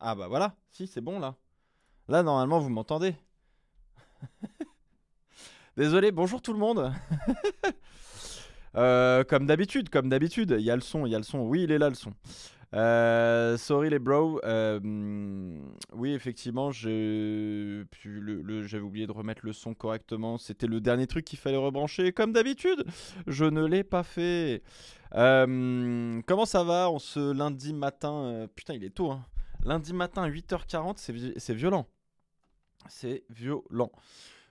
Ah bah voilà, si c'est bon là. Là normalement vous m'entendez. Désolé, bonjour tout le monde. Comme d'habitude, il y a le son, il y a le son. Oui, il est là le son. Sorry les bros. Oui, effectivement, j'avais oublié de remettre le son correctement. C'était le dernier truc qu'il fallait rebrancher. Comme d'habitude, je ne l'ai pas fait. Comment ça va on se lundi matin putain, il est tôt. Hein. Lundi matin, 8h40, c'est violent. C'est violent.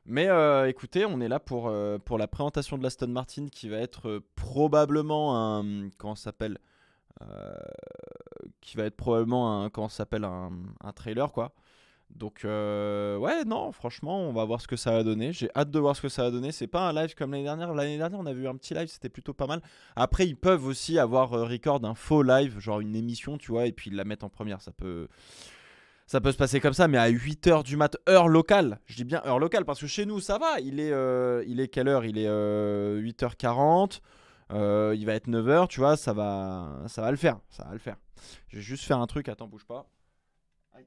Mais écoutez, on est là pour la présentation de l'Aston Martin qui va être probablement un. Comment ça s'appelle Euh, Qui va être probablement un. Comment ça s'appelle un trailer, quoi. Donc, ouais, non, franchement, on va voir ce que ça va donner. J'ai hâte de voir ce que ça va donner. C'est pas un live comme l'année dernière. L'année dernière, on a vu un petit live, c'était plutôt pas mal. Après, ils peuvent aussi avoir record un faux live, genre une émission, tu vois, et puis ils la mettent en première. Ça peut se passer comme ça, mais à 8h du mat, heure locale. Je dis bien heure locale parce que chez nous, ça va. Il est quelle heure? Il est 8h40. Il va être 9h, tu vois, ça va le faire. Ça va le faire. Je vais juste faire un truc. Attends, bouge pas. Aïe.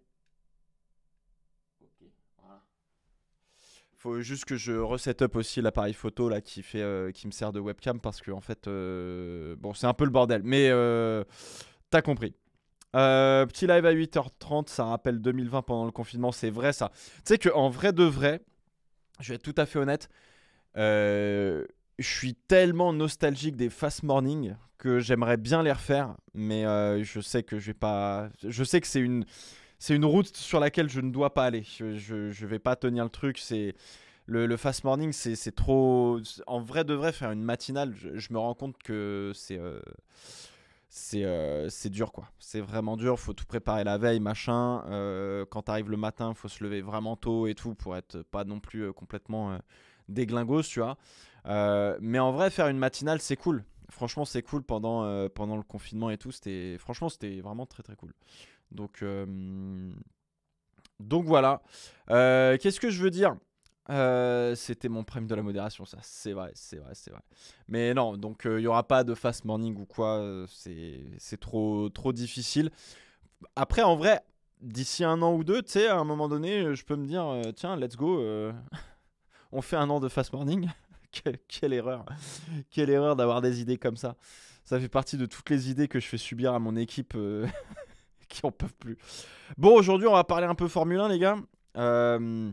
Ok, voilà. Faut juste que je reset up aussi l'appareil photo là qui me sert de webcam parce que en fait, bon, c'est un peu le bordel. Mais t'as compris. Petit live à 8h30, ça rappelle 2020 pendant le confinement, c'est vrai ça. Tu sais qu'en vrai de vrai, je vais être tout à fait honnête, je suis tellement nostalgique des fast morning que j'aimerais bien les refaire, mais je sais que je vais pas. Je sais que c'est une route sur laquelle je ne dois pas aller. Je vais pas tenir le truc. Le fast morning, c'est trop. En vrai de vrai, faire une matinale, je me rends compte que c'est dur quoi. C'est vraiment dur, faut tout préparer la veille, machin. Quand t'arrives le matin, faut se lever vraiment tôt et tout pour être pas non plus complètement déglingos, tu vois. Mais en vrai, faire une matinale, c'est cool. Franchement, c'est cool pendant le confinement et tout. Franchement, c'était vraiment très très cool. Donc, donc voilà. Qu'est-ce que je veux dire? C'était mon prime de la modération, ça. C'est vrai, c'est vrai, c'est vrai. Mais non, donc il n'y aura pas de fast morning ou quoi. C'est trop, trop difficile. Après, en vrai, d'ici un an ou deux, tu sais, à un moment donné, je peux me dire, tiens, let's go. On fait un an de fast morning. Quelle erreur. Quelle erreur d'avoir des idées comme ça. Ça fait partie de toutes les idées que je fais subir à mon équipe qui en peuvent plus. Bon, aujourd'hui, on va parler un peu Formule 1, les gars. Euh,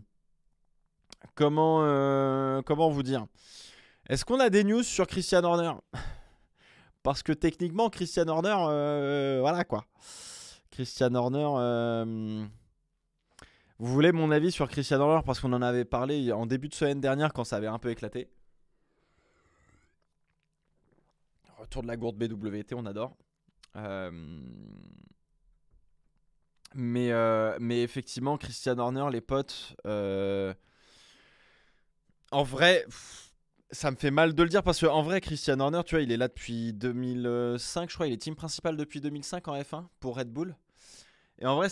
comment vous dire? Est-ce qu'on a des news sur Christian Horner? Parce que techniquement, Christian Horner, voilà quoi. Christian Horner, vous voulez mon avis sur Christian Horner parce qu'on en avait parlé en début de semaine dernière quand ça avait un peu éclaté. Retour de la gourde BWT, on adore. Euh, mais effectivement, Christian Horner, les potes, en vrai, ça me fait mal de le dire parce qu'en vrai, Christian Horner, tu vois, il est là depuis 2005, je crois. Il est team principal depuis 2005 en F1 pour Red Bull. Et en vrai,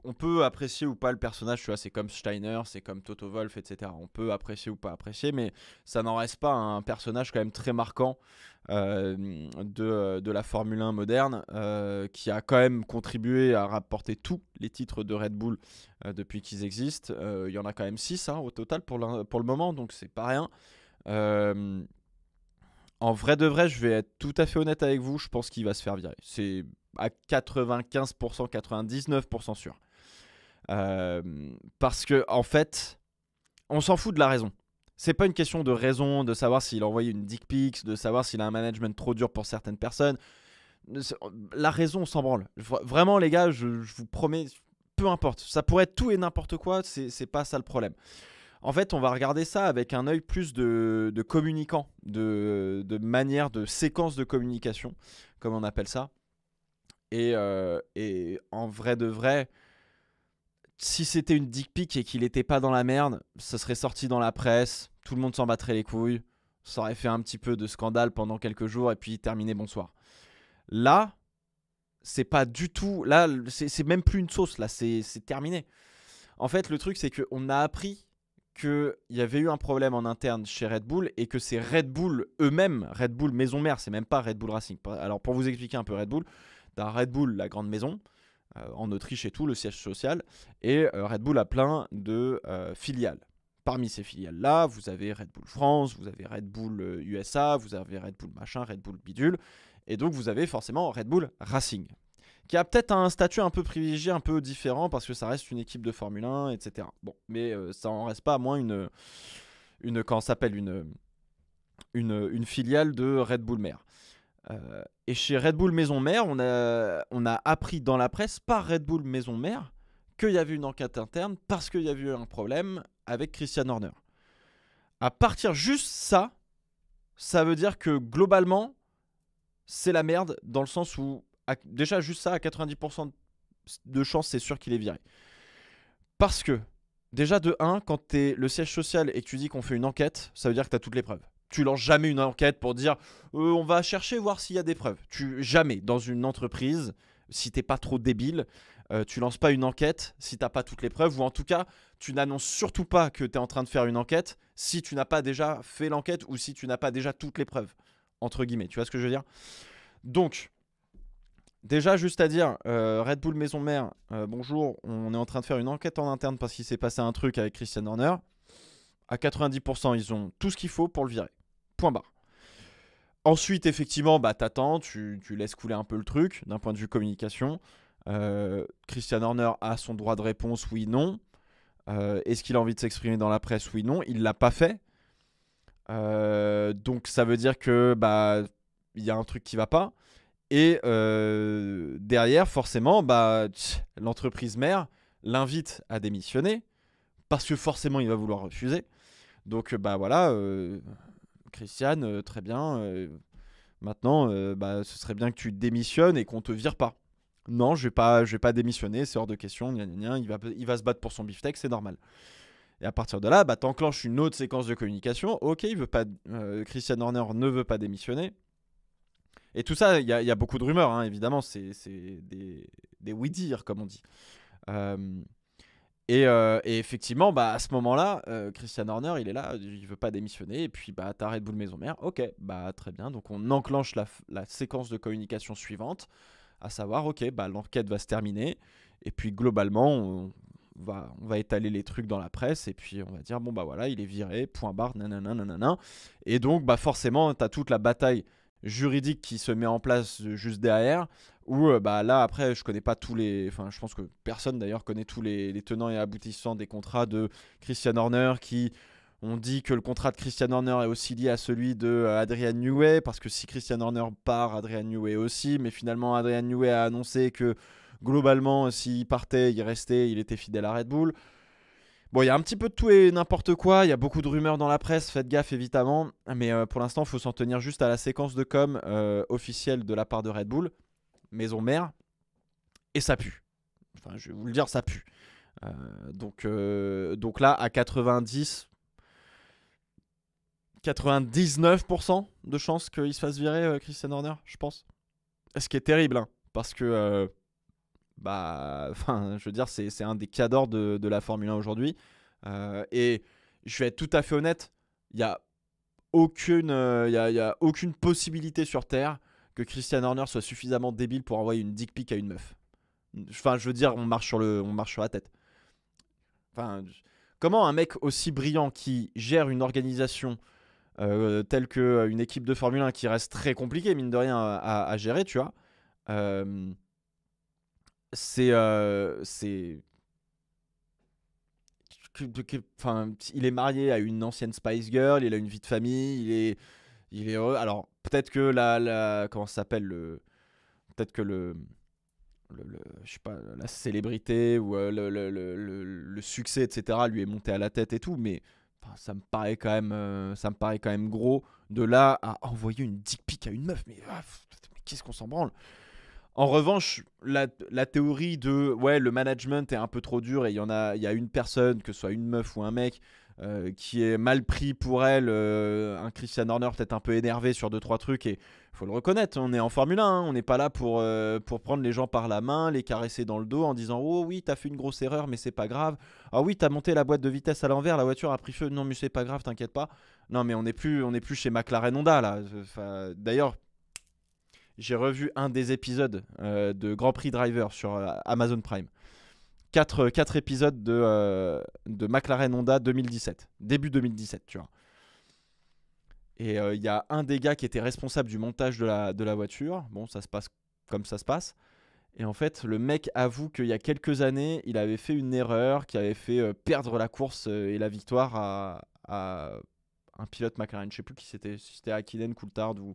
on peut apprécier ou pas le personnage, tu vois, c'est comme Steiner, c'est comme Toto Wolff, etc. On peut apprécier ou pas apprécier, mais ça n'en reste pas un personnage quand même très marquant de la Formule 1 moderne, qui a quand même contribué à rapporter tous les titres de Red Bull depuis qu'ils existent. Il y en a quand même 6 au total pour le moment, donc c'est pas rien. Euh, En vrai de vrai, je vais être tout à fait honnête avec vous, je pense qu'il va se faire virer. C'est à 95%, 99% sûr. Euh, Parce que en fait, on s'en fout de la raison. C'est pas une question de raison, de savoir s'il a envoyé une dick pic, de savoir s'il a un management trop dur pour certaines personnes. La raison, on s'en branle. Vraiment, les gars, je vous promets, peu importe. Ça pourrait être tout et n'importe quoi, c'est pas ça le problème. En fait, on va regarder ça avec un œil plus de communicant, de manière, de séquence de communication, comme on appelle ça. Et en vrai de vrai, si c'était une dick pic et qu'il était pas dans la merde, ça serait sorti dans la presse, tout le monde s'en battrait les couilles, ça aurait fait un petit peu de scandale pendant quelques jours et puis terminé bonsoir. Là, c'est pas du tout. Là, c'est même plus une sauce, là, c'est terminé. En fait, le truc, c'est qu'on a appris qu'il y avait eu un problème en interne chez Red Bull et que c'est Red Bull eux-mêmes, Red Bull maison mère, c'est même pas Red Bull Racing. Alors, pour vous expliquer un peu Red Bull, t'as Red Bull, la grande maison, en Autriche et tout, le siège social. Et Red Bull a plein de filiales. Parmi ces filiales-là, vous avez Red Bull France, vous avez Red Bull USA, vous avez Red Bull machin, Red Bull bidule. Et donc vous avez forcément Red Bull Racing, qui a peut-être un statut un peu privilégié, un peu différent, parce que ça reste une équipe de Formule 1, etc. Bon, mais ça en reste pas à moins comment ça s'appelle, une filiale de Red Bull Mère. Et chez Red Bull Maison Mère, on a appris dans la presse, par Red Bull Maison Mère, qu'il y avait une enquête interne parce qu'il y avait eu un problème avec Christian Horner. À partir juste ça veut dire que globalement, c'est la merde, dans le sens où, déjà juste ça, à 90% de chance, c'est sûr qu'il est viré. Parce que, déjà de 1, quand t'es le siège social et que tu dis qu'on fait une enquête, ça veut dire que t'as toutes les preuves. Tu lances jamais une enquête pour dire on va chercher voir s'il y a des preuves. Jamais dans une entreprise, si t'es pas trop débile, tu lances pas une enquête si t'as pas toutes les preuves, ou en tout cas tu n'annonces surtout pas que tu es en train de faire une enquête si tu n'as pas déjà fait l'enquête ou si tu n'as pas déjà toutes les preuves, entre guillemets. Tu vois ce que je veux dire? Donc déjà, juste à dire, Red Bull Maison Mère, bonjour, on est en train de faire une enquête en interne parce qu'il s'est passé un truc avec Christian Horner. À 90%, ils ont tout ce qu'il faut pour le virer. Point barre. Ensuite, effectivement, t'attends, tu laisses couler un peu le truc d'un point de vue communication. Christian Horner a son droit de réponse, oui, non. Est-ce qu'il a envie de s'exprimer dans la presse, oui, non. Il l'a pas fait. Donc ça veut dire que il y a un truc qui va pas. Et derrière, forcément, l'entreprise mère l'invite à démissionner parce que forcément, il va vouloir refuser. Donc voilà, Christian, très bien. Maintenant, ce serait bien que tu démissionnes et qu'on te vire pas. Non, je vais pas démissionner, c'est hors de question. Gna, gna, gna. Il va se battre pour son beefsteak, c'est normal. Et à partir de là, t'enclenches une autre séquence de communication. Ok, Christian Horner ne veut pas démissionner. Et tout ça, il y a beaucoup de rumeurs, hein, évidemment. C'est des oui-dire, comme on dit. Et effectivement, à ce moment-là, Christian Horner, il est là, il veut pas démissionner. Et puis, t'as Red Bull Maison Mère. Ok, très bien. Donc, on enclenche la séquence de communication suivante, à savoir, ok, l'enquête va se terminer. Et puis, globalement, on va étaler les trucs dans la presse. Et puis, on va dire, bon, voilà, il est viré, point barre, nanana, nanana. Et donc, forcément, t'as toute la bataille juridique qui se met en place juste derrière, où là après je connais pas tous les, enfin je pense que personne d'ailleurs connaît tous les tenants et aboutissants des contrats de Christian Horner, qui ont dit que le contrat de Christian Horner est aussi lié à celui de Adrian Newey, parce que si Christian Horner part, Adrian Newey aussi, mais finalement Adrian Newey a annoncé que globalement s'il partait, il restait, il était fidèle à Red Bull. Bon, il y a un petit peu de tout et n'importe quoi, il y a beaucoup de rumeurs dans la presse, faites gaffe évidemment, mais pour l'instant, il faut s'en tenir juste à la séquence de com officielle de la part de Red Bull, maison mère, et ça pue. Enfin, je vais vous le dire, ça pue. Donc là, à 99% de chances qu'il se fasse virer Christian Horner, je pense. Ce qui est terrible, hein, parce que... je veux dire, c'est un des cadors de la Formule 1 aujourd'hui. Et je vais être tout à fait honnête, il n'y a aucune possibilité sur Terre que Christian Horner soit suffisamment débile pour envoyer une dick pic à une meuf. Enfin, je veux dire, on marche sur la tête. Enfin, comment un mec aussi brillant qui gère une organisation telle qu'une équipe de Formule 1 qui reste très compliquée, mine de rien, à gérer, tu vois, il est marié à une ancienne Spice Girl, il a une vie de famille, il est heureux. Alors peut-être que comment ça s'appelle, peut-être que je sais pas, la célébrité ou le succès, etc. lui est monté à la tête et tout, mais ça me paraît quand même gros de là à envoyer une dick pic à une meuf. Mais qu'est-ce qu'on s'en branle? En revanche, la théorie de le management est un peu trop dur et il y a une personne, que ce soit une meuf ou un mec, qui est mal pris pour elle, un Christian Horner peut-être un peu énervé sur 2-3 trucs, et il faut le reconnaître, on est en Formule 1, hein, on n'est pas là pour prendre les gens par la main, les caresser dans le dos en disant oh oui t'as fait une grosse erreur mais c'est pas grave, ah oui t'as monté la boîte de vitesse à l'envers, la voiture a pris feu, non mais c'est pas grave, t'inquiète pas. Non mais on n'est plus chez McLaren Honda là. D'ailleurs, j'ai revu un des épisodes de Grand Prix Driver sur Amazon Prime. 4 épisodes de McLaren Honda 2017. Début 2017, tu vois. Et il y a un des gars qui était responsable du montage de la voiture. Bon, ça se passe comme ça se passe. Et en fait, le mec avoue qu'il y a quelques années, il avait fait une erreur qui avait fait perdre la course et la victoire à un pilote McLaren. Je sais plus qui c'était, si c'était Hakkinen, Coulthard ou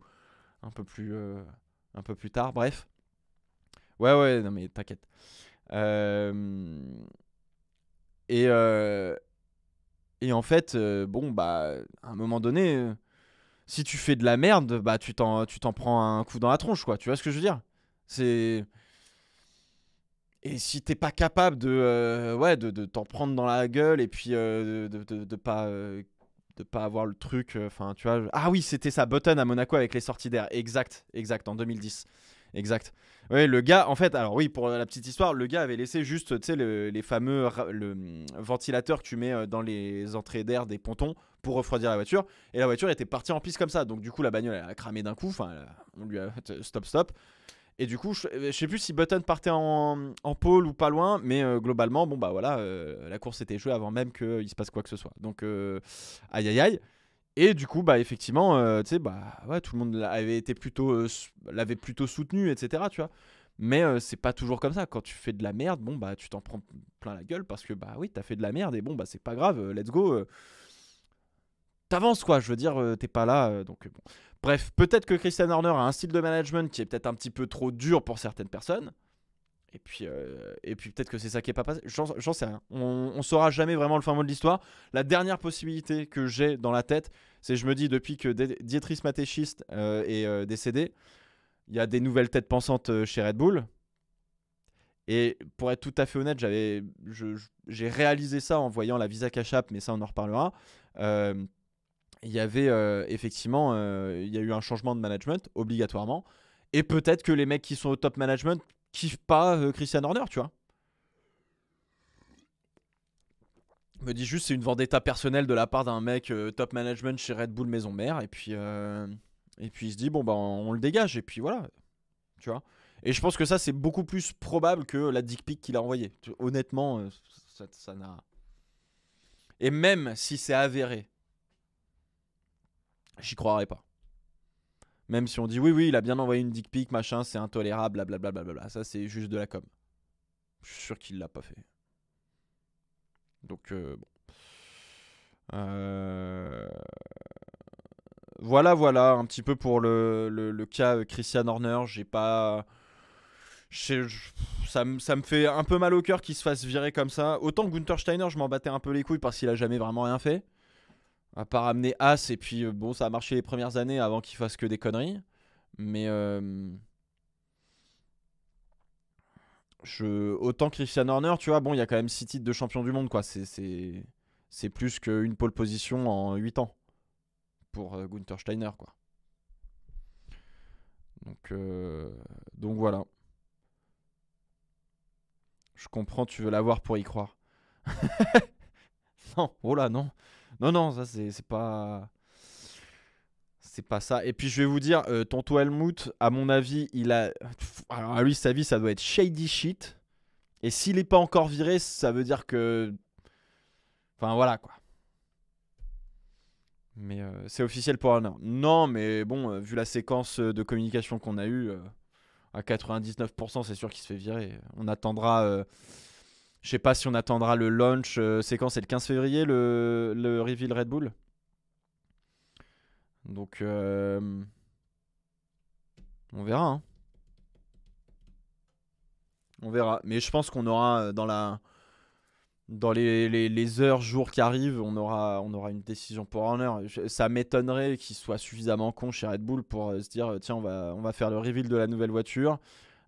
un peu plus tard. Bref. Ouais, non mais t'inquiète. Euh, et, euh, et en fait, bon, bah, à un moment donné, si tu fais de la merde, bah, tu t'en prends un coup dans la tronche, quoi. Tu vois ce que je veux dire? C'est. Et si t'es pas capable de t'en prendre dans la gueule et puis de pas avoir le truc, enfin tu vois. Ah oui, c'était ça, Button à Monaco avec les sorties d'air, exact, en 2010, exact. Ouais, le gars, en fait, alors oui, pour la petite histoire, le gars avait laissé juste, tu sais, les fameux ventilateurs que tu mets dans les entrées d'air des pontons pour refroidir la voiture, et la voiture était partie en piste comme ça, donc du coup la bagnole elle a cramé d'un coup, enfin on lui a stop. Et du coup, je sais plus si Button partait en pole ou pas loin, mais globalement, bon bah voilà, la course était jouée avant même qu'il se passe quoi que ce soit. Donc, aïe aïe aïe. Et du coup, bah effectivement, tu sais, bah ouais, tout le monde l'avait plutôt soutenu, etc. Tu vois. Mais c'est pas toujours comme ça. Quand tu fais de la merde, bon bah tu t'en prends plein la gueule parce que bah oui, t'as fait de la merde et bon bah c'est pas grave, let's go. T'avances quoi, je veux dire, t'es pas là, donc bon. Bref, peut-être que Christian Horner a un style de management qui est peut-être un petit peu trop dur pour certaines personnes. Et puis peut-être que c'est ça qui est pas passé. J'en sais rien. On saura jamais vraiment le fin mot de l'histoire. La dernière possibilité que j'ai dans la tête, c'est je me dis depuis que Dietrich Mateschitz est décédé, il y a des nouvelles têtes pensantes chez Red Bull. Et pour être tout à fait honnête, j'ai réalisé ça en voyant la Visa Cash App, mais ça on en reparlera. Euh, il y avait effectivement, il y a eu un changement de management obligatoirement. Et peut-être que les mecs qui sont au top management kiffent pas Christian Horner, tu vois. Me dit juste c'est une vendetta personnelle de la part d'un mec top management chez Red Bull maison mère et puis il se dit bon bah on le dégage et puis voilà, tu vois. Et je pense que ça c'est beaucoup plus probable que la dick pic qu'il a envoyée. Honnêtement, ça n'a. Et même si c'est avéré, j'y croirais pas. Même si on dit oui, il a bien envoyé une dick pic, machin, c'est intolérable, blablabla. Ça, c'est juste de la com. Je suis sûr qu'il l'a pas fait. Donc, bon. Euh, Voilà, un petit peu pour le cas Christian Horner. J'ai pas. Ça me fait un peu mal au cœur qu'il se fasse virer comme ça. Autant que Gunther Steiner, je m'en battais un peu les couilles parce qu'il a jamais vraiment rien fait. À part amener As, et puis bon, ça a marché les premières années avant qu'il fasse que des conneries. Mais autant Christian Horner, tu vois, bon, il y a quand même 6 titres de champion du monde, quoi. C'est plus qu'une pole position en 8 ans pour Gunther Steiner, quoi. Donc voilà. Je comprends, tu veux l'avoir pour y croire. Non, oh là, non. Non, ça c'est pas. C'est pas ça. Et puis je vais vous dire, Tonto Helmut, à mon avis, il a. Alors à lui, sa vie, ça doit être shady shit. Et s'il est pas encore viré, ça veut dire que. Enfin voilà quoi. Mais c'est officiel pour Honor. Non, mais bon, vu la séquence de communication qu'on a eue, à 99%, c'est sûr qu'il se fait virer. On attendra. Je sais pas si on attendra le launch. Séquence, c'est le 15 février, le reveal Red Bull. Donc, on verra. Hein. On verra. Mais je pense qu'on aura dans les heures, jours qui arrivent, on aura une décision pour Horner. Ça m'étonnerait qu'il soit suffisamment con chez Red Bull pour se dire tiens, on va faire le reveal de la nouvelle voiture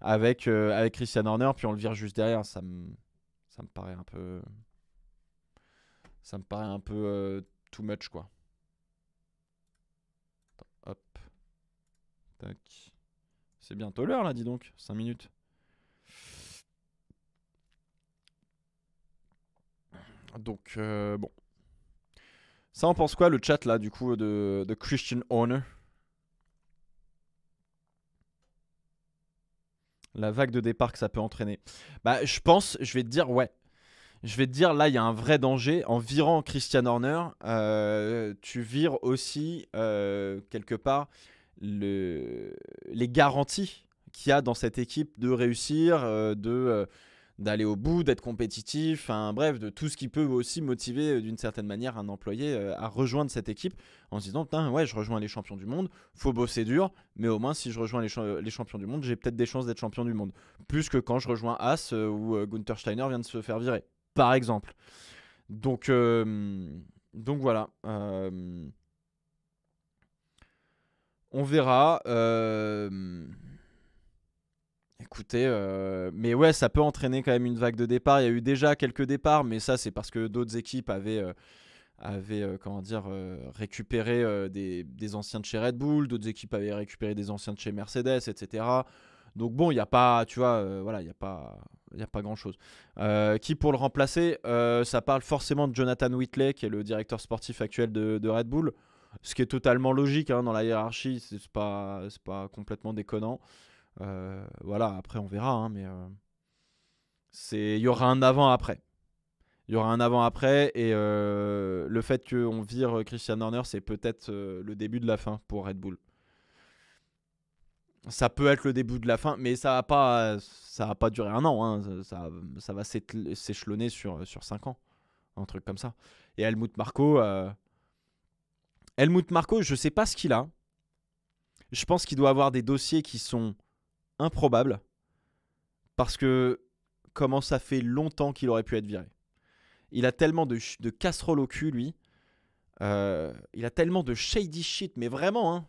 avec Christian Horner, puis on le vire juste derrière. Ça me paraît un peu. Ça me paraît un peu too much, quoi. Hop. Tac. C'est bientôt l'heure, là, dis donc. 5 minutes. Donc, bon. Ça, on pense quoi, le chat, là, du coup, de Christian Horner? La vague de départ que ça peut entraîner. Bah, je pense, je vais te dire, ouais. Je vais te dire, là, il y a un vrai danger. En virant Christian Horner, tu vires aussi, quelque part, les garanties qu'il y a dans cette équipe de réussir, d'aller au bout, d'être compétitif, enfin bref, de tout ce qui peut aussi motiver d'une certaine manière un employé à rejoindre cette équipe en se disant, putain, ouais, je rejoins les champions du monde, faut bosser dur, mais au moins si je rejoins les champions du monde, j'ai peut-être des chances d'être champion du monde. Plus que quand je rejoins Haas où Gunther Steiner vient de se faire virer, par exemple. Donc, voilà. On verra. Écoutez, mais ouais, ça peut entraîner quand même une vague de départ. Il y a eu déjà quelques départs, mais ça, c'est parce que d'autres équipes avaient comment dire, récupéré des anciens de chez Red Bull, d'autres équipes avaient récupéré des anciens de chez Mercedes, etc. Donc bon, il n'y a pas, tu vois, voilà, il y a pas grand-chose. Qui pour le remplacer, ça parle forcément de Jonathan Whitley, qui est le directeur sportif actuel de Red Bull, ce qui est totalement logique hein, dans la hiérarchie, c'est pas complètement déconnant. Voilà, après on verra, hein, mais il y aura un avant-après. Il y aura un avant-après et le fait qu'on vire Christian Horner, c'est peut-être le début de la fin pour Red Bull. Ça peut être le début de la fin, mais ça va pas durer un an. Hein. Ça va s'échelonner sur 5 ans, un truc comme ça. Et Helmut Marko, je sais pas ce qu'il a. Je pense qu'il doit avoir des dossiers qui sont improbables parce que comment ça fait longtemps qu'il aurait pu être viré. Il a tellement de casseroles au cul, lui. Il a tellement de shady shit, mais vraiment, hein.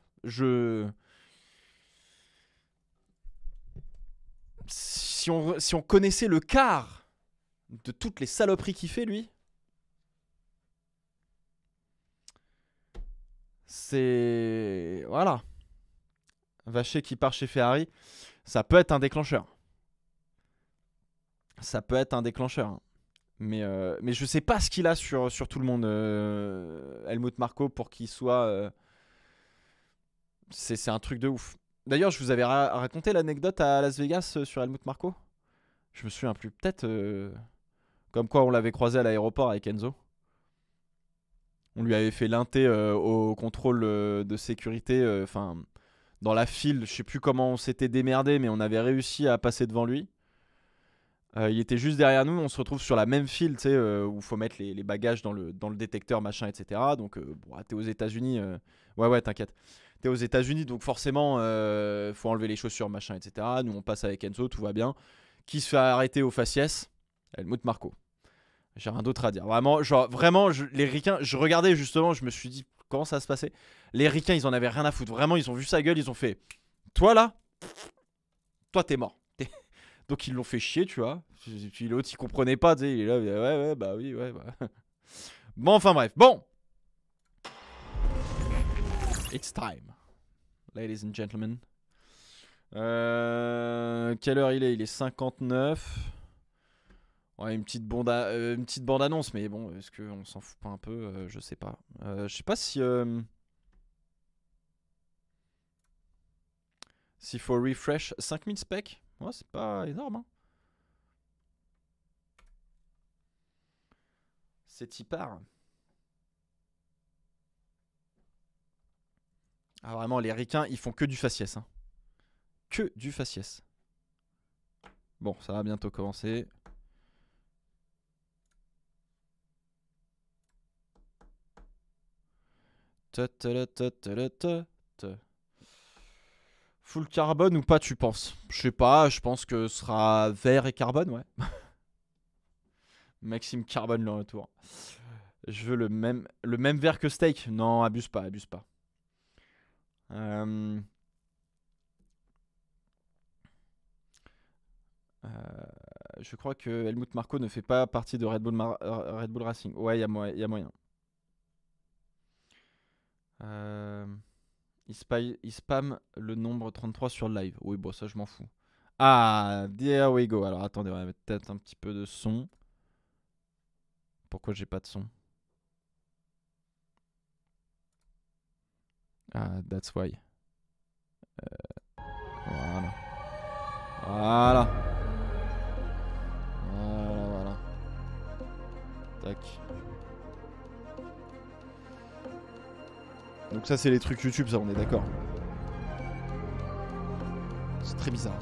Si on connaissait le quart de toutes les saloperies qu'il fait, lui, c'est... Voilà. Vacher qui part chez Ferrari, ça peut être un déclencheur. Ça peut être un déclencheur. Hein. Mais je sais pas ce qu'il a sur tout le monde, Helmut Marko, pour qu'il soit... c'est un truc de ouf. D'ailleurs, je vous avais raconté l'anecdote à Las Vegas sur Helmut Marko. Je me souviens plus. Peut-être comme quoi on l'avait croisé à l'aéroport avec Enzo. On lui avait fait l'inté au contrôle de sécurité. Enfin, dans la file, je sais plus comment on s'était démerdé, mais on avait réussi à passer devant lui. Il était juste derrière nous. On se retrouve sur la même file, tu sais, où il faut mettre les bagages dans le détecteur, machin, etc. Donc, bon, t'es aux États-Unis. Ouais, t'inquiète. T'es aux États-Unis, donc forcément, faut enlever les chaussures, machin, etc. Nous, on passe avec Enzo, tout va bien. Qui se fait arrêter au faciès? Helmut Marko. J'ai rien d'autre à dire. Vraiment, genre, vraiment, les ricains, je regardais justement, je me suis dit, comment ça se passait? Les ricains, ils en avaient rien à foutre. Vraiment, ils ont vu sa gueule, ils ont fait, toi là, toi t'es mort. Donc ils l'ont fait chier, tu vois. Puis l'autre, il comprenait pas, tu sais, il est là, ouais, bah oui, ouais, bah. Bon, enfin bref, bon. It's time, ladies and gentlemen. Quelle heure il est? Il est 59. Ouais, une petite bande-annonce, mais bon, est-ce qu'on s'en fout pas un peu? Je sais pas. Je sais pas si... s'il faut refresh 5000 specs. Ouais, c'est pas énorme. Hein. C'est y part. Ah, vraiment, les ricains, ils font que du faciès. Hein. Que du faciès. Bon, ça va bientôt commencer. Full carbone ou pas, tu penses? Je sais pas, je pense que ce sera vert et carbone, ouais. Maxime Carbone le retour. Je veux le même vert que steak. Non, abuse pas, abuse pas. Euh, euh, je crois que Helmut Marko ne fait pas partie de Red Bull Racing. Ouais, il y a moyen. Il spam le nombre 33 sur le live. Oui, bon, ça, je m'en fous. Ah, there we go. Alors, attendez, on va mettre peut-être un petit peu de son. Pourquoi j'ai pas de son? Ah, that's why. Voilà. Voilà. Voilà, voilà. Tac. Donc ça c'est les trucs YouTube, ça on est d'accord. C'est très bizarre.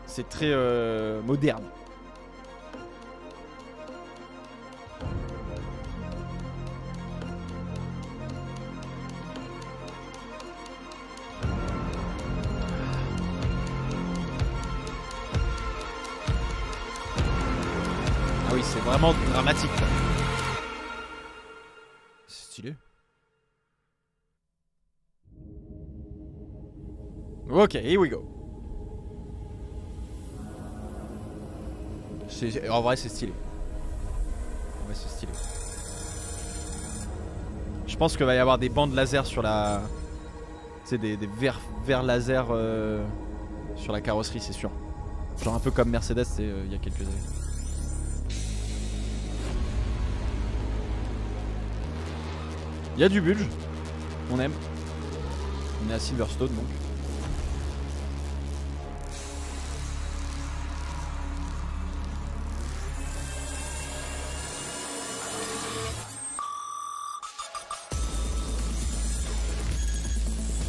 C'est très moderne. Ah oui, c'est vraiment dramatique. C'est stylé. Ok, here we go. En vrai, c'est stylé. En vrai, c'est stylé. Je pense qu'il va y avoir des bandes laser sur la... Tu sais, des verres laser sur la carrosserie, c'est sûr. Genre un peu comme Mercedes, il y a quelques années. Il y a du budget. On aime. On est à Silverstone donc.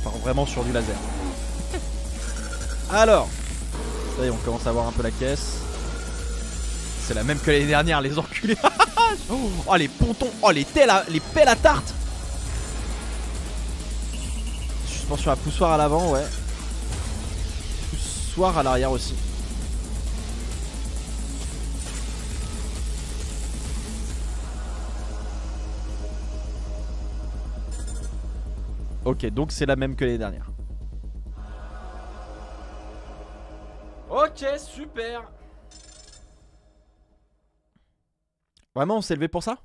On part vraiment sur du laser. Alors, ça y est, on commence à voir un peu la caisse. C'est la même que l'année dernière, les enculés. Oh les pontons, oh les pelles à tarte. Suspension à poussoir à l'avant, ouais. Poussoir à l'arrière aussi. Ok, donc c'est la même que l'année dernière. Ok, super. Vraiment, on s'est levé pour ça?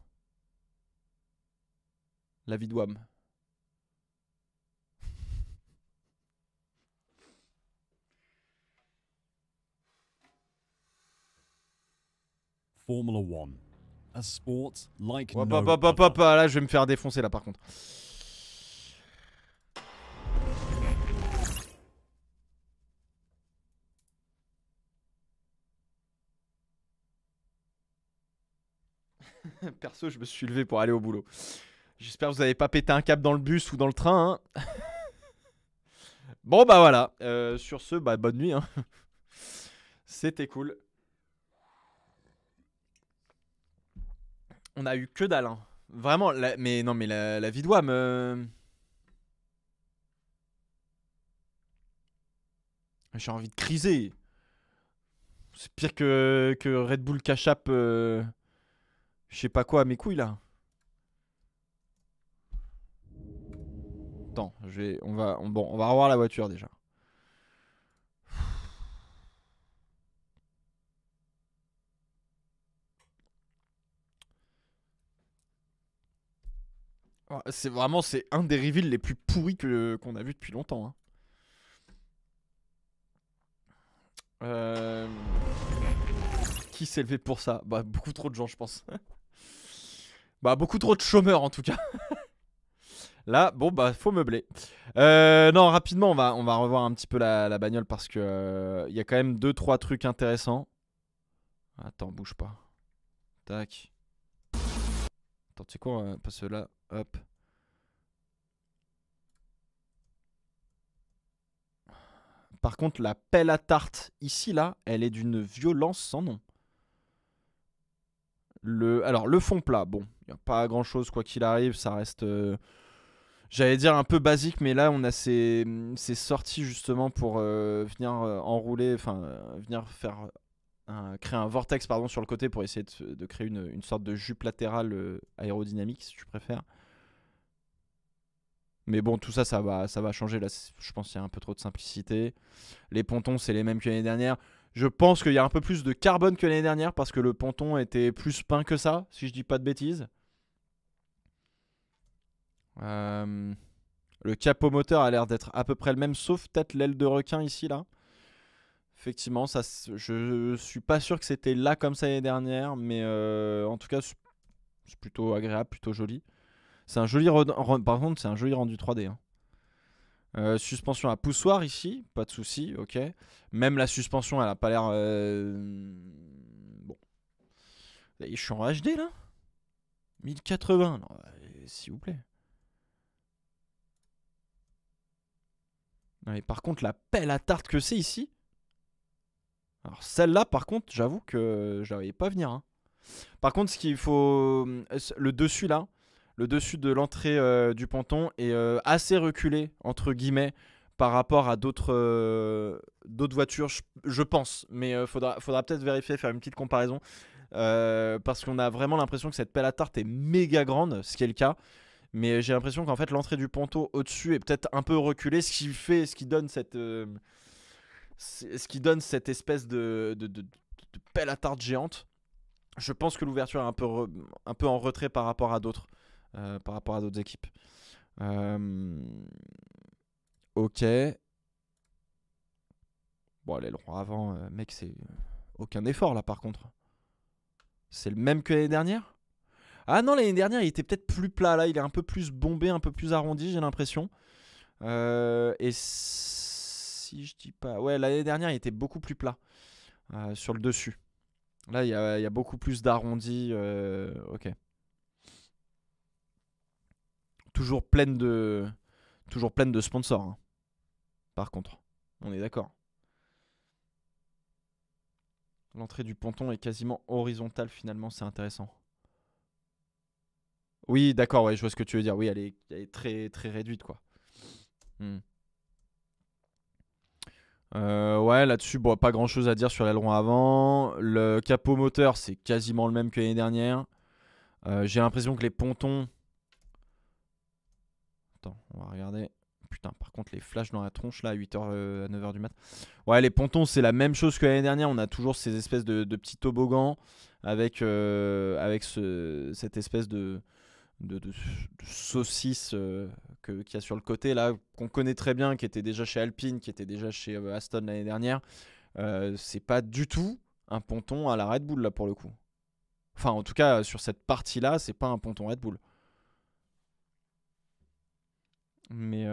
La vie de WAM. Formula One, a sport like Hop, no hop, hop, hop, hop, là je vais me faire défoncer là par contre. Perso, je me suis levé pour aller au boulot. J'espère que vous avez pas pété un câble dans le bus ou dans le train. Hein. Bon bah voilà. Sur ce, bah bonne nuit. Hein. C'était cool. On a eu que dalle. Hein. Vraiment, mais non mais la vie de WAM. J'ai envie de criser. C'est pire que Red Bull Cash App. Je sais pas quoi à mes couilles là. Attends, on va revoir la voiture déjà. C'est vraiment un des reveals les plus pourris qu'on a vu depuis longtemps. Hein. Qui s'est levé pour ça? Bah beaucoup trop de gens je pense. Bah beaucoup trop de chômeurs en tout cas. Là bon bah faut meubler. Non rapidement on va revoir un petit peu la bagnole parce que y a quand même 2-3 trucs intéressants. Attends bouge pas. Tac. Attends tu sais quoi on va passer là. Hop. Par contre la pelle à tarte ici là elle est d'une violence sans nom. Alors le fond plat, bon, il n'y a pas grand chose quoi qu'il arrive, ça reste, j'allais dire un peu basique, mais là on a ces sorties justement pour venir enrouler, enfin venir faire créer un vortex pardon sur le côté pour essayer de créer une sorte de jupe latérale aérodynamique si tu préfères. Mais bon tout ça ça va changer là, je pense qu'il y a un peu trop de simplicité. Les pontons c'est les mêmes que l'année dernière. Je pense qu'il y a un peu plus de carbone que l'année dernière parce que le ponton était plus peint que ça, si je dis pas de bêtises. Le capot moteur a l'air d'être à peu près le même, sauf peut-être l'aile de requin ici, là. Effectivement, ça, je suis pas sûr que c'était là comme ça l'année dernière, mais en tout cas, c'est plutôt agréable, plutôt joli. C'est un joli par contre, c'est un joli rendu 3D. Hein. Suspension à poussoir ici, pas de souci, ok. Même la suspension, elle a pas l'air. Bon. Je suis en HD là 1080, non, s'il vous plaît. Non, mais par contre, la pelle à tarte que c'est ici. Alors celle-là, par contre, j'avoue que je la voyais pas venir, hein. Par contre, ce qu'il faut. Le dessus là, le dessus de l'entrée du ponton est assez reculé, entre guillemets, par rapport à d'autres voitures, je pense. Mais faudra peut-être vérifier, faire une petite comparaison. Parce qu'on a vraiment l'impression que cette pelle à tarte est méga grande, ce qui est le cas. Mais j'ai l'impression qu'en fait l'entrée du ponton au-dessus est peut-être un peu reculée, ce qui donne cette espèce de pelle à tarte géante. Je pense que l'ouverture est un peu en retrait par rapport à d'autres équipes. Ok. Bon, l'aileron avant, mec, c'est aucun effort là par contre. C'est le même que l'année dernière. Ah non, l'année dernière, il était peut-être plus plat. Là, il est un peu plus bombé, un peu plus arrondi, j'ai l'impression. Et si je dis pas. Ouais, l'année dernière, il était beaucoup plus plat sur le dessus. Là, il y a beaucoup plus d'arrondi. Ok. Toujours pleine de, toujours pleine de sponsors, hein, par contre. On est d'accord. L'entrée du ponton est quasiment horizontale finalement, c'est intéressant. Oui, d'accord, ouais, je vois ce que tu veux dire. Oui, elle est très, très réduite, quoi. Hmm. Ouais, là-dessus, bon, pas grand-chose à dire sur l'aileron avant. Le capot moteur, c'est quasiment le même que l'année dernière. J'ai l'impression que les pontons... Attends, on va regarder. Putain, par contre, les flashs dans la tronche, là, à 8h, à 9h du mat. Ouais, les pontons, c'est la même chose que l'année dernière. On a toujours ces espèces de petits toboggans avec cette espèce de saucisse qu'il y a sur le côté, là, qu'on connaît très bien, qui était déjà chez Alpine, qui était déjà chez Aston l'année dernière. C'est pas du tout un ponton à la Red Bull, là, pour le coup. Enfin, en tout cas, sur cette partie-là, c'est pas un ponton Red Bull. Mais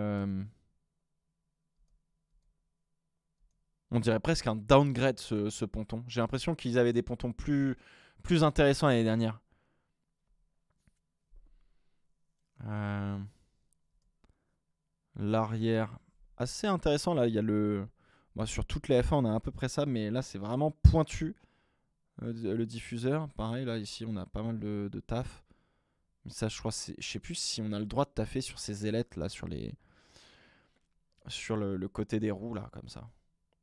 on dirait presque un downgrade, ce ponton. J'ai l'impression qu'ils avaient des pontons plus intéressants l'année dernière. Euh, L'arrière, assez intéressant. Là, il y a le. Bon, sur toutes les F1, on a à peu près ça, mais là, c'est vraiment pointu. Le diffuseur, pareil, là, ici, on a pas mal de taf. Mais ça, je crois, je sais plus si on a le droit de taffer sur ces ailettes, là, sur le côté des roues, là, comme ça.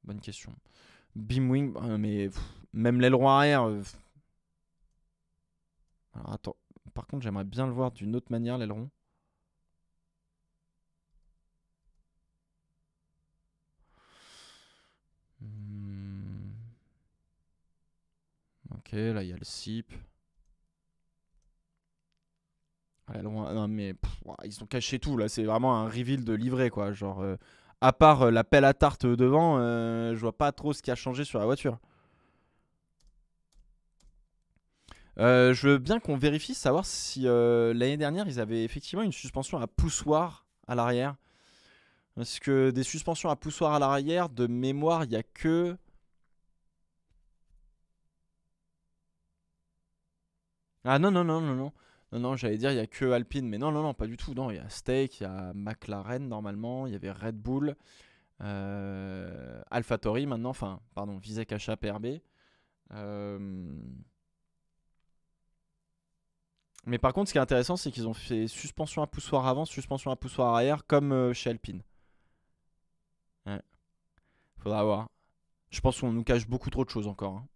Bonne question. Beamwing, mais même l'aileron arrière. Alors, attends. Par contre, j'aimerais bien le voir d'une autre manière, l'aileron. Hmm. Ok, là, il y a le SIP. L'aileron, non, mais ils ont caché tout, là. C'est vraiment un reveal de livret, quoi. Genre, à part la pelle à tarte devant, je vois pas trop ce qui a changé sur la voiture. Je veux bien qu'on vérifie, savoir si l'année dernière ils avaient effectivement une suspension à poussoir à l'arrière. Parce que des suspensions à poussoir à l'arrière, de mémoire, il n'y a que. Ah non, non, non, non, non. Non, non, j'allais dire il n'y a que Alpine, mais non, non, non, pas du tout. Non, il y a Steak, il y a McLaren normalement, il y avait Red Bull, AlphaTauri maintenant, enfin, pardon, Visek Achat PRB. Euh, Mais par contre, ce qui est intéressant, c'est qu'ils ont fait suspension à poussoir avant, suspension à poussoir arrière, comme chez Alpine. Ouais. Faudra voir. Je pense qu'on nous cache beaucoup trop de choses encore, hein.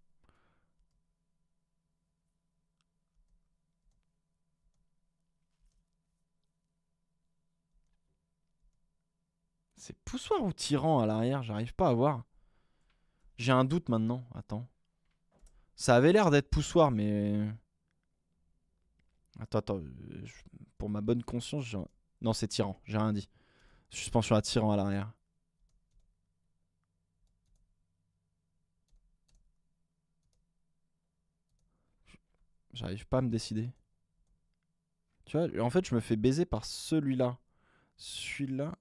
C'est poussoir ou tirant à l'arrière? J'arrive pas à voir. J'ai un doute maintenant. Attends. Ça avait l'air d'être poussoir, mais. Attends, attends. Pour ma bonne conscience, non, c'est tirant. J'ai rien dit. Suspension à tirant à l'arrière. J'arrive pas à me décider. Tu vois, en fait, je me fais baiser par celui-là. Celui-là.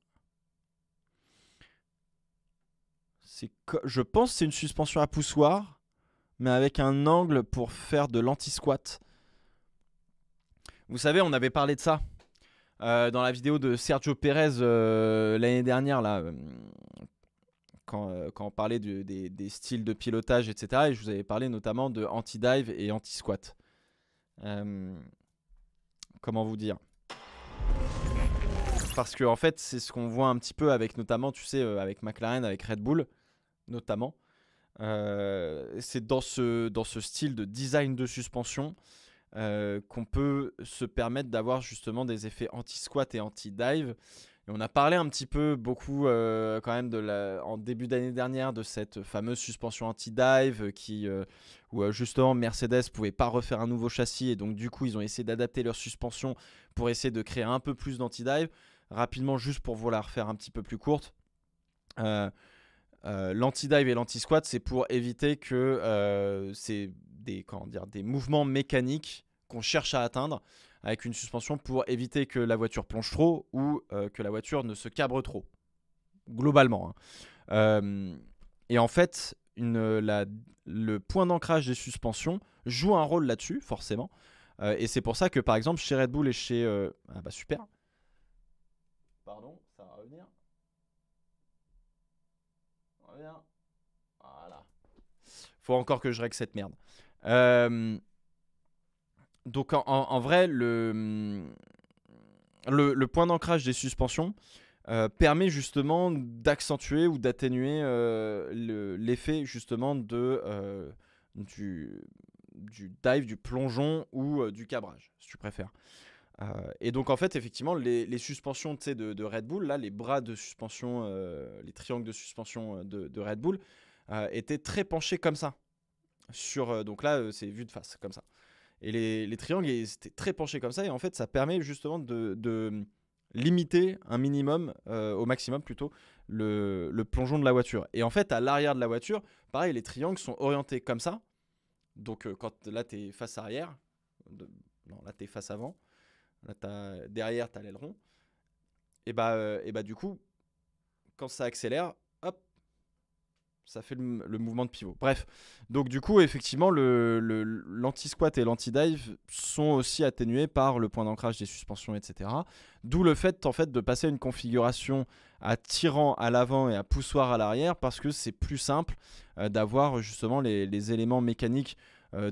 Je pense que c'est une suspension à poussoir, mais avec un angle pour faire de l'anti-squat. Vous savez, on avait parlé de ça dans la vidéo de Sergio Pérez l'année dernière, là, quand on parlait des styles de pilotage, etc. Et je vous avais parlé notamment de anti-dive et anti-squat. Comment vous dire? Parce que en fait, c'est ce qu'on voit un petit peu avec notamment, tu sais, avec McLaren, avec Red Bull, notamment. C'est dans ce style de design de suspension qu'on peut se permettre d'avoir justement des effets anti-squat et anti-dive. Et on a parlé un petit peu beaucoup quand même en début d'année dernière de cette fameuse suspension anti-dive où justement Mercedes pouvait pas refaire un nouveau châssis et donc du coup ils ont essayé d'adapter leur suspension pour essayer de créer un peu plus d'anti-dive. Rapidement, juste pour vous la refaire un petit peu plus courte, l'anti-dive et l'anti-squat, c'est pour éviter que c'est des mouvements mécaniques qu'on cherche à atteindre avec une suspension pour éviter que la voiture plonge trop ou que la voiture ne se cabre trop, globalement. Et en fait, le point d'ancrage des suspensions joue un rôle là-dessus, forcément. Et c'est pour ça que, par exemple, chez Red Bull et chez... Ah bah super. Pardon, ça va revenir. Revient. Voilà. Faut encore que je règle cette merde. Donc en vrai, le point d'ancrage des suspensions permet justement d'accentuer ou d'atténuer l'effet justement du dive, du plongeon ou du cabrage, si tu préfères. Et donc en fait, effectivement, les suspensions de Red Bull, là, les bras de suspension, les triangles de suspension de Red Bull étaient très penchés comme ça. Donc là, c'est vu de face, comme ça. Et les triangles, ils étaient très penchés comme ça. Et en fait, ça permet justement de limiter un minimum, au maximum plutôt, le plongeon de la voiture. Et en fait, à l'arrière de la voiture, pareil, les triangles sont orientés comme ça. Donc quand là, tu es face arrière. Non, là, tu es face avant. Là, derrière, tu as l'aileron. Et bah du coup, quand ça accélère, hop, ça fait le mouvement de pivot. Bref, donc du coup, effectivement, l'anti-squat et l'anti-dive sont aussi atténués par le point d'ancrage des suspensions, etc. D'où le fait, en fait, de passer à une configuration à tirant à l'avant et à poussoir à l'arrière, parce que c'est plus simple d'avoir justement les éléments mécaniques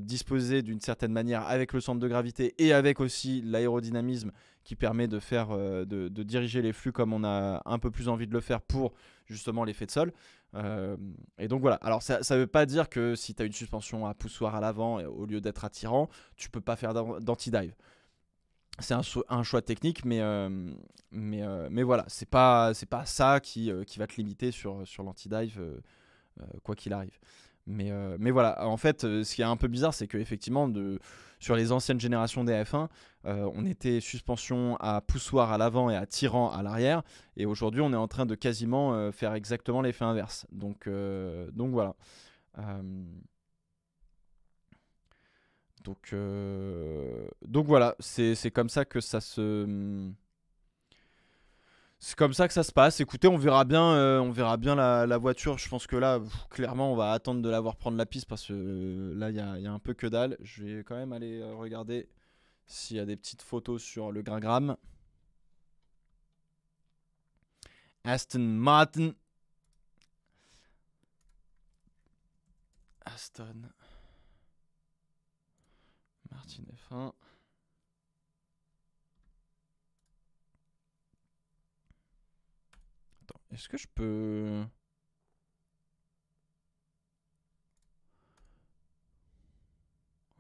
disposés d'une certaine manière avec le centre de gravité et avec aussi l'aérodynamisme qui permet de faire de diriger les flux comme on a un peu plus envie de le faire pour justement l'effet de sol. Et donc voilà, alors ça veut pas dire que si tu as une suspension à poussoir à l'avant au lieu d'être attirant, tu peux pas faire d'anti-dive. C'est un choix technique, mais voilà, c'est pas ça qui va te limiter sur l'anti-dive, quoi qu'il arrive. Mais voilà, en fait, ce qui est un peu bizarre, c'est qu'effectivement, sur les anciennes générations des F1, on était suspension à poussoir à l'avant et à tirant à l'arrière. Et aujourd'hui, on est en train de quasiment faire exactement l'effet inverse. Donc voilà. Donc voilà, c'est comme ça que ça se... C'est comme ça que ça se passe. Écoutez, on verra bien la voiture. Je pense que là, clairement, on va attendre de la voir prendre la piste parce que là, il y a un peu que dalle. Je vais quand même aller regarder s'il y a des petites photos sur le Gragram. Aston Martin. Aston Martin F1. Attends, est-ce que je peux...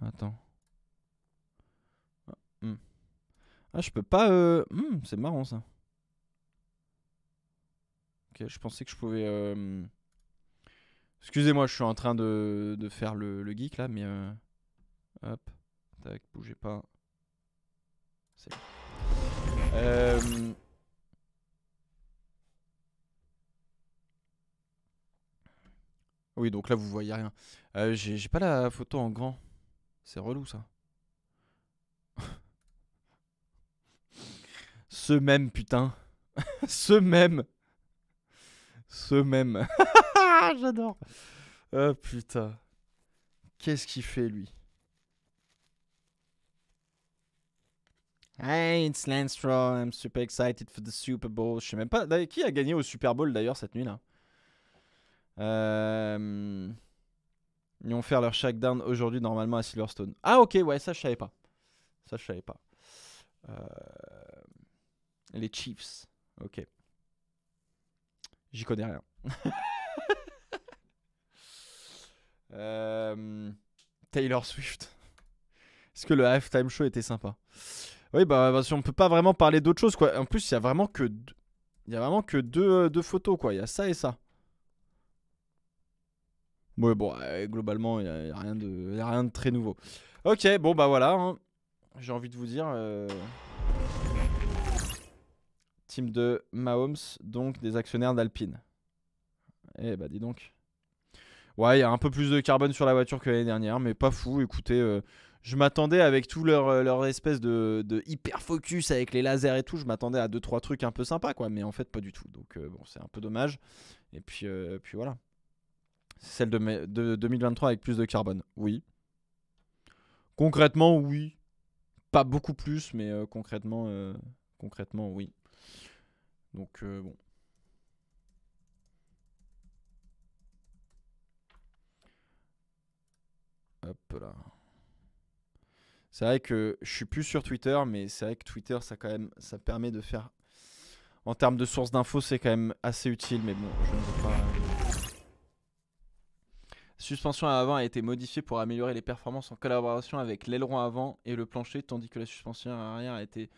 Attends. Ah, je peux pas... c'est marrant ça. Ok, je pensais que je pouvais... Excusez-moi, je suis en train de faire le geek là, mais... Hop, tac, bougez pas. C'est bon. Oui, donc là vous voyez rien. J'ai pas la photo en grand. C'est relou ça. Ce même putain. Ce même. J'adore. Oh putain. Qu'est-ce qu'il fait lui? Hey, it's Lance Stroll. I'm super excited for the Super Bowl. Je sais même pas. Qui a gagné au Super Bowl d'ailleurs cette nuit-là? Ils vont faire leur shakedown aujourd'hui normalement à Silverstone. Ah ok, ouais, ça je savais pas. Ça je savais pas. Les Chiefs. Ok. J'y connais rien. Taylor Swift. Est-ce que le halftime show était sympa? Oui, bah si on peut pas vraiment parler d'autre chose quoi. En plus, il y a vraiment que deux photos quoi. Il y a ça et ça. Ouais, bon, globalement, il y a rien de très nouveau. Ok, bon bah voilà. Hein. J'ai envie de vous dire. Team de Mahomes, donc des actionnaires d'Alpine. Eh bah dis donc. Ouais, il y a un peu plus de carbone sur la voiture que l'année dernière, mais pas fou. Écoutez, je m'attendais avec tout leur espèce de hyper focus avec les lasers et tout, je m'attendais à 2-3 trucs un peu sympas, quoi. Mais en fait, pas du tout. Donc bon, c'est un peu dommage. Et puis voilà. C'est celle de 2023 avec plus de carbone. Oui. Concrètement, oui. Pas beaucoup plus, mais concrètement, oui. Donc bon. Hop là. C'est vrai que je suis plus sur Twitter, mais c'est vrai que Twitter, ça permet de faire. En termes de sources d'infos, c'est quand même assez utile, mais bon, je ne veux pas. La suspension à l'avant a été modifiée pour améliorer les performances en collaboration avec l'aileron avant et le plancher, tandis que la suspension arrière a été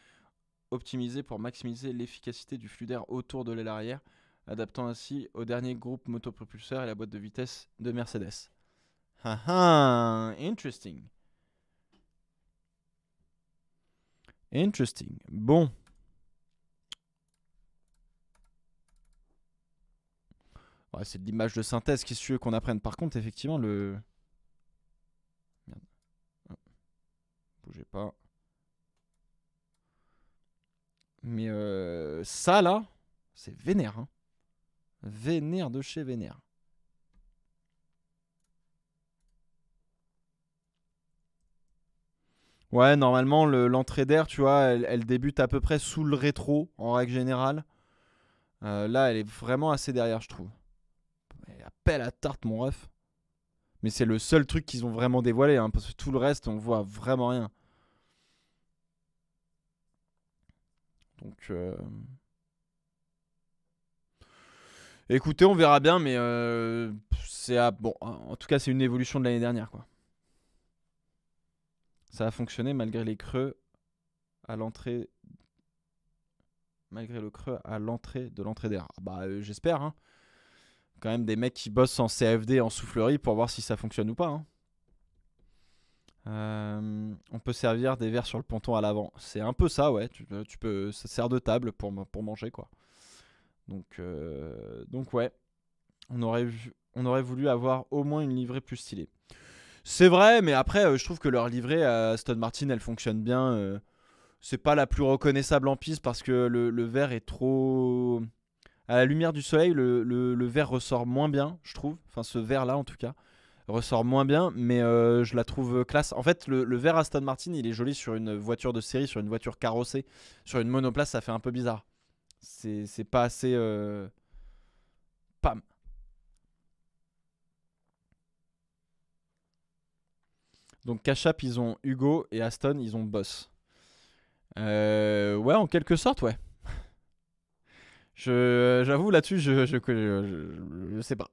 optimisée pour maximiser l'efficacité du flux d'air autour de l'aile arrière, adaptant ainsi au dernier groupe motopropulseur et la boîte de vitesse de Mercedes. Haha, interesting. Interesting. Bon. Ouais, c'est de l'image de synthèse qui suit qu'on apprenne. Par contre, effectivement, le. Merde. Oh. Bougez pas. Mais ça là, c'est vénère. Hein. Vénère de chez vénère. Ouais, normalement, l'entrée d'air, tu vois, elle débute à peu près sous le rétro, en règle générale. Là, elle est vraiment assez derrière, je trouve. Elle appelle à tarte, mon ref. Mais c'est le seul truc qu'ils ont vraiment dévoilé, hein, parce que tout le reste, on voit vraiment rien. Donc, écoutez, on verra bien, mais bon, en tout cas, c'est une évolution de l'année dernière, quoi. Ça a fonctionné malgré les creux à l'entrée. Malgré le creux à l'entrée de l'entrée d'air. Bah, j'espère, hein. Quand même des mecs qui bossent en CFD, en soufflerie pour voir si ça fonctionne ou pas. Hein. On peut servir des verres sur le ponton à l'avant. C'est un peu ça, ouais. Tu peux, ça sert de table pour manger, quoi. Donc ouais. On aurait voulu avoir au moins une livrée plus stylée. C'est vrai, mais après, je trouve que leur livrée à Aston Martin, elle fonctionne bien. C'est pas la plus reconnaissable en piste parce que le verre est trop. À la lumière du soleil, le verre ressort moins bien, je trouve. Enfin, ce verre-là, en tout cas, ressort moins bien, mais je la trouve classe. En fait, le verre Aston Martin, il est joli sur une voiture de série, sur une voiture carrossée. Sur une monoplace, ça fait un peu bizarre. C'est pas assez. Pam. Donc, Cachap, ils ont Hugo et Aston, ils ont Boss. Ouais, en quelque sorte, ouais. J'avoue là-dessus, je sais pas.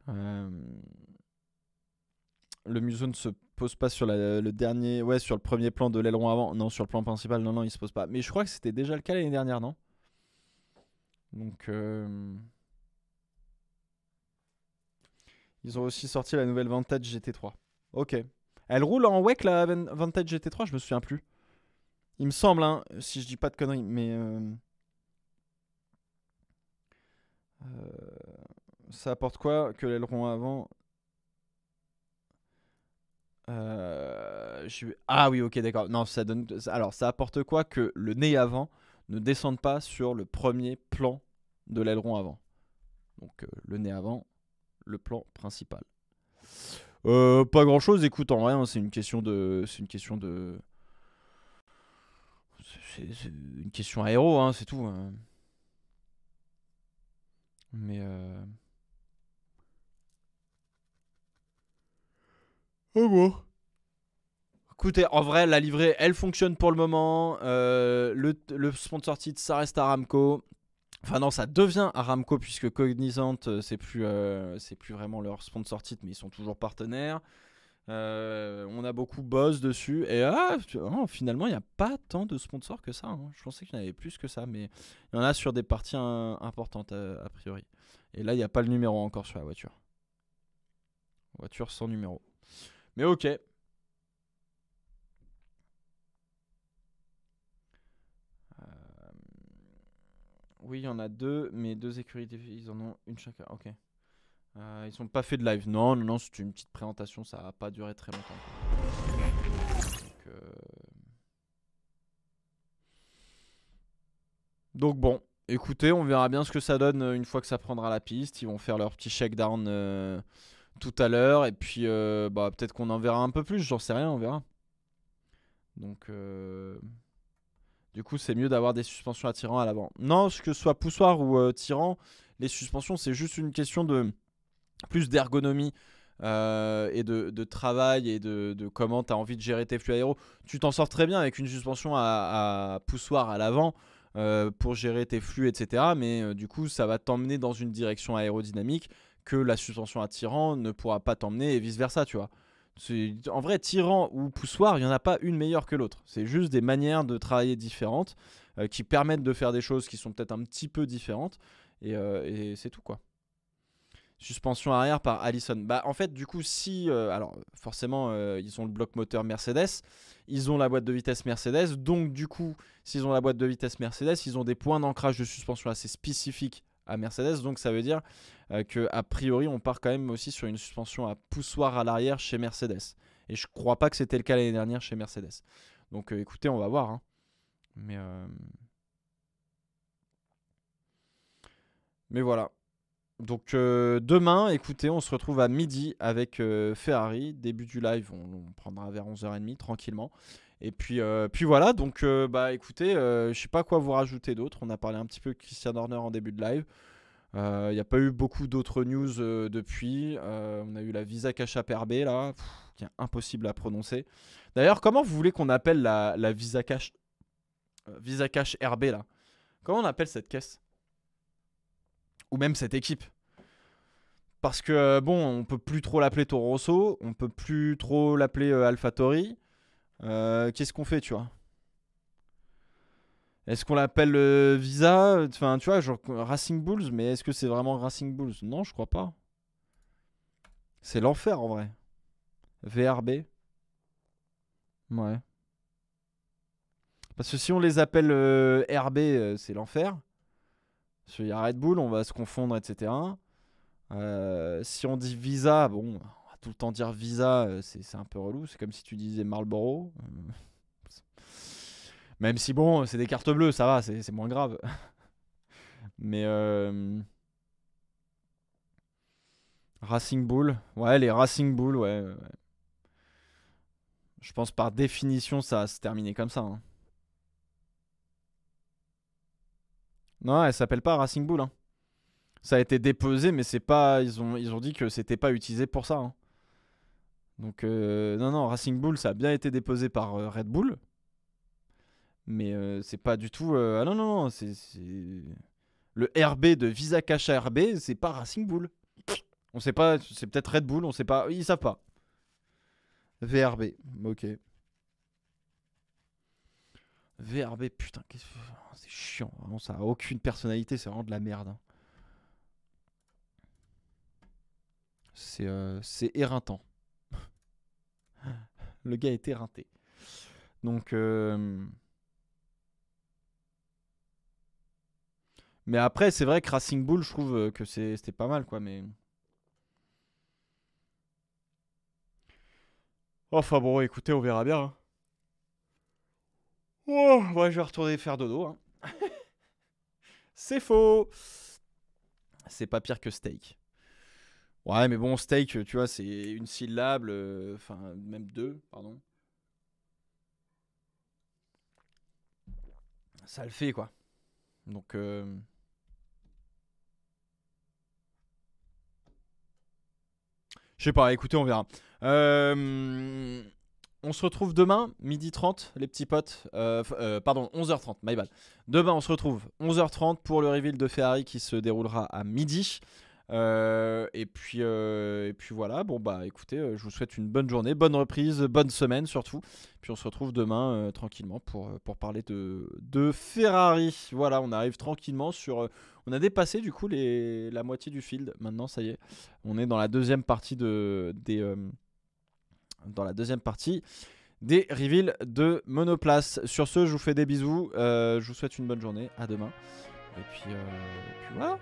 Le museau ne se pose pas sur le dernier, ouais, sur le premier plan de l'aileron avant. Non, sur le plan principal, non, il se pose pas. Mais je crois que c'était déjà le cas l'année dernière, non? Donc, ils ont aussi sorti la nouvelle Vantage GT3. Ok. Elle roule en WEC la Vantage GT3, je me souviens plus. Il me semble, hein, si je dis pas de conneries, mais ça apporte quoi que l'aileron avant Ah oui, ok, d'accord. Non, ça donne. Alors, ça apporte quoi que le nez avant ne descende pas sur le premier plan de l'aileron avant. Donc le nez avant, le plan principal. Pas grand chose, écoute, en vrai, hein, c'est une question de. C'est une question de. C'est une question aéro, hein, c'est tout. Hein. Mais. Oh bon. Écoutez, en vrai, la livrée, elle fonctionne pour le moment. Le sponsor titre, ça reste Aramco. Enfin non, ça devient Aramco puisque Cognizant, c'est plus vraiment leur sponsor titre, mais ils sont toujours partenaires. On a beaucoup Boss dessus. Et finalement, il n'y a pas tant de sponsors que ça. Hein. Je pensais qu'il y en avait plus que ça, mais il y en a sur des parties importantes a priori. Et là, il n'y a pas le numéro encore sur la voiture. Voiture sans numéro. Mais ok. Oui, il y en a deux, mais deux écuries, ils en ont une chacun. Ok. Ils n'ont pas fait de live. Non, non, non, c'est une petite présentation, ça n'a pas duré très longtemps. Donc bon, écoutez, on verra bien ce que ça donne une fois que ça prendra la piste. Ils vont faire leur petit shakedown tout à l'heure. Et puis peut-être qu'on en verra un peu plus, j'en sais rien, on verra. Donc du coup, c'est mieux d'avoir des suspensions attirants à l'avant. Non, que ce soit poussoir ou tirant, les suspensions, c'est juste une question de plus d'ergonomie et de travail et de comment tu as envie de gérer tes flux aéros. Tu t'en sors très bien avec une suspension à poussoir à l'avant pour gérer tes flux, etc. Mais du coup, ça va t'emmener dans une direction aérodynamique que la suspension à tirant ne pourra pas t'emmener et vice-versa, tu vois. En vrai, tirant ou poussoir, il n'y en a pas une meilleure que l'autre. C'est juste des manières de travailler différentes qui permettent de faire des choses qui sont peut-être un petit peu différentes. Et c'est tout, quoi. Suspension arrière par Allison. Bah en fait du coup si alors forcément ils ont le bloc moteur Mercedes, ils ont la boîte de vitesse Mercedes, donc du coup s'ils ont la boîte de vitesse Mercedes, ils ont des points d'ancrage de suspension assez spécifiques à Mercedes, donc ça veut dire que a priori on part quand même aussi sur une suspension à poussoir à l'arrière chez Mercedes. Et je crois pas que c'était le cas l'année dernière chez Mercedes. Donc écoutez, on va voir. Hein. Mais voilà. Donc demain, écoutez, on se retrouve à midi avec Ferrari. Début du live, on prendra vers 11h30 tranquillement. Et puis voilà, donc écoutez, je sais pas quoi vous rajouter d'autre. On a parlé un petit peu de Christian Horner en début de live. Il n'y a pas eu beaucoup d'autres news depuis. On a eu la Visa Cash App RB là, qui est impossible à prononcer. D'ailleurs, comment vous voulez qu'on appelle la Visa Cash RB là? Comment on appelle cette caisse? Ou même cette équipe? Parce que bon, on peut plus trop l'appeler Toro Rosso, on peut plus trop l'appeler AlphaTauri. Qu'est-ce qu'on fait, tu vois? Est-ce qu'on l'appelle Visa? Enfin, tu vois, genre Racing Bulls, mais est-ce que c'est vraiment Racing Bulls? Non, je crois pas. C'est l'enfer en vrai. VRB. Ouais. Parce que si on les appelle RB, c'est l'enfer. Parce qu'il y a Red Bull, on va se confondre, etc. Si on dit Visa, bon, on va tout le temps dire Visa, c'est un peu relou. C'est comme si tu disais Marlboro. Même si bon, c'est des cartes bleues, ça va, c'est moins grave. Mais Racing Bull, ouais, les Racing Bull, ouais. Je pense par définition, ça va se terminer comme ça. Hein. Non, elle s'appelle pas Racing Bull. Hein. Ça a été déposé, mais c'est pas. Ils ont dit que c'était pas utilisé pour ça. Hein. Donc non, non, Racing Bull, ça a bien été déposé par Red Bull, mais c'est pas du tout. Ah non, non, non, c'est le RB de Visa Cash RB, c'est pas Racing Bull. On sait pas, c'est peut-être Red Bull, on sait pas, ils savent pas. VRB, ok. VRB, putain, c'est chiant, vraiment, ça a aucune personnalité, c'est vraiment de la merde. Hein. C'est éreintant. Le gars est éreinté. Donc, mais après, c'est vrai que Racing Bull, je trouve que c'était pas mal, quoi, mais. Enfin bon, écoutez, on verra bien. Hein. Oh, ouais, je vais retourner faire dodo. Hein. C'est faux. C'est pas pire que steak. Ouais, mais bon, steak, tu vois, c'est une syllabe, enfin, même deux, pardon. Ça le fait, quoi. Donc, je sais pas, écoutez, on verra. On se retrouve demain, 12h30, les petits potes. Pardon, 11h30, my bad. Demain, on se retrouve 11h30 pour le reveal de Ferrari qui se déroulera à midi. Et puis voilà, bon bah écoutez, je vous souhaite une bonne journée, bonne reprise, bonne semaine surtout. Puis on se retrouve demain tranquillement pour parler de Ferrari. Voilà, on arrive tranquillement sur... on a dépassé du coup la moitié du field. Maintenant, ça y est, on est dans la deuxième partie dans la deuxième partie des reveals de Monoplace. Sur ce, je vous fais des bisous, je vous souhaite une bonne journée, à demain. Et puis voilà,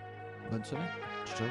bonne semaine. Ciao.